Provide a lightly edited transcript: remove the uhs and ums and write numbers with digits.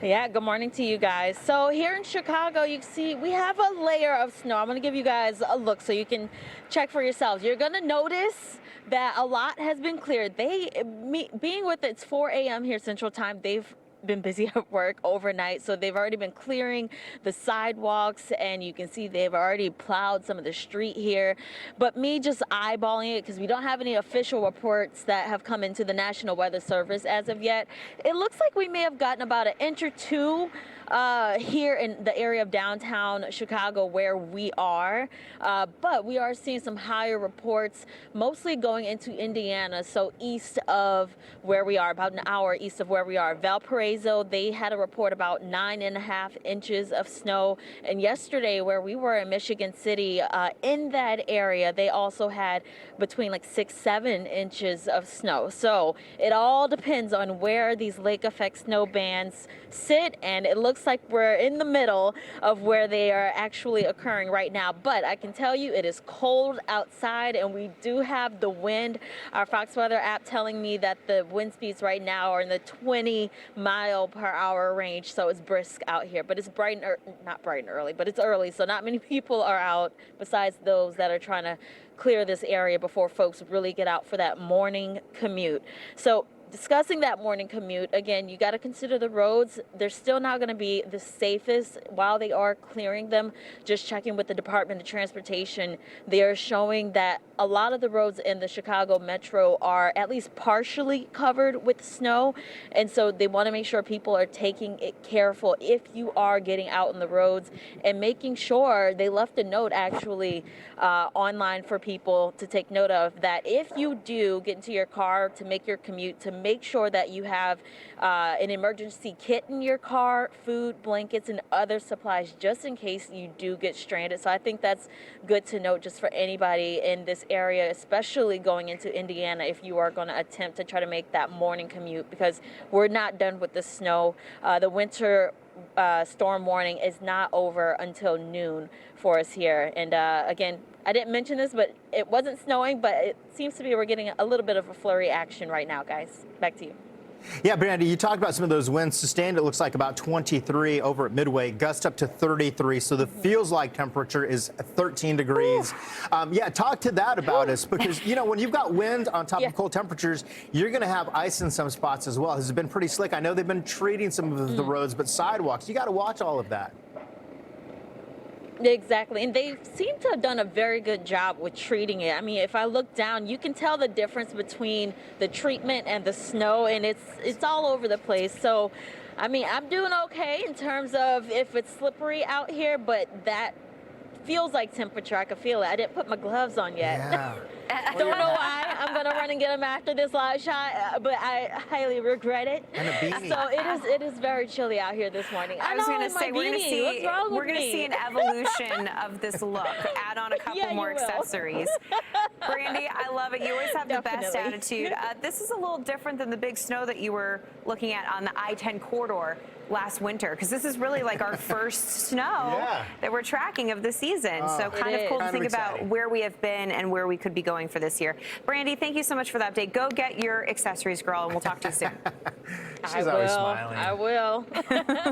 Yeah, good morning to you guys. So here in Chicago, you see we have a layer of snow. I'm going to give you guys a look so you can check for yourselves. You're going to notice that a lot has been cleared. Being with it's 4 a.m. here Central Time, they've been busy at work overnight, so they've already been clearing the sidewalks, and you can see they've already plowed some of the street here. But me just eyeballing it, because we don't have any official reports that have come into the National Weather Service as of yet, it looks like we may have gotten about an inch or two here in the area of downtown Chicago where we are, but we are seeing some higher reports, mostly going into Indiana, so east of where we are, about an hour east of where we are. Valparaiso, they had a report about 9.5 inches of snow, and yesterday where we were in Michigan City, in that area, they also had between like 6-7 inches of snow. So it all depends on where these lake effect snow bands sit, and it looks like we're in the middle of where they are actually occurring right now. But I can tell you it is cold outside, and we do have the wind. Our Fox Weather app telling me that the wind speeds right now are in the 20-mile-per-hour range, so it's brisk out here. But it's not bright and early, but it's early, so not many people are out besides those that are trying to clear this area before folks really get out for that morning commute. So discussing that morning commute, again, you got to consider the roads. They're still not going to be the safest while they are clearing them. Just checking with the Department of Transportation, they are showing that a lot of the roads in the Chicago metro are at least partially covered with snow. And so they want to make sure people are taking it careful if you are getting out on the roads, and making sure they left a note actually online for people to take note of, that if you do get into your car to make your commute, to make sure that you have an emergency kit in your car, food, blankets, and other supplies just in case you do get stranded. So I think that's good to note just for anybody in this area, especially going into Indiana, if you are going to attempt to try to make that morning commute, because we're not done with the snow. The winter storm warning is not over until noon for us here. And again, I didn't mention this, but it wasn't snowing, but it seems to be we're getting a little bit of a flurry action right now, guys. Back to you. Yeah, Brandy, you talked about some of those winds. Sustained, it looks like about 23 over at Midway, gust up to 33. So the feels like temperature is 13 degrees. Yeah, talk to that about us, because, you know, when you've got wind on top of cold temperatures, you're going to have ice in some spots as well. This has been pretty slick. I know they've been treating some of the roads, but sidewalks, you got to watch all of that. Exactly, and they seem to have done a very good job with treating it. I mean, if I look down, you can tell the difference between the treatment and the snow, and it's all over the place. So, I mean, I'm doing okay in terms of if it's slippery out here, but that feels like temperature. I can feel it. I didn't put my gloves on yet. Yeah. Don't know why. I'm gonna run and get them after this live shot, but I highly regret it. And a beanie. So it is very chilly out here this morning. I was going to say we're going to see an evolution of this look. Add on a couple more accessories. Brandy, I love it. You always have the best attitude. This is a little different than the big snow that you were looking at on the I-10 corridor last winter, because this is really like our first snow that we're tracking of the season. So kind of cool to think about where we have been and where we could be going for this year. Brandy, thank you so much for that update. Go get your accessories, girl, and we'll talk to you soon. She's always smiling. I will.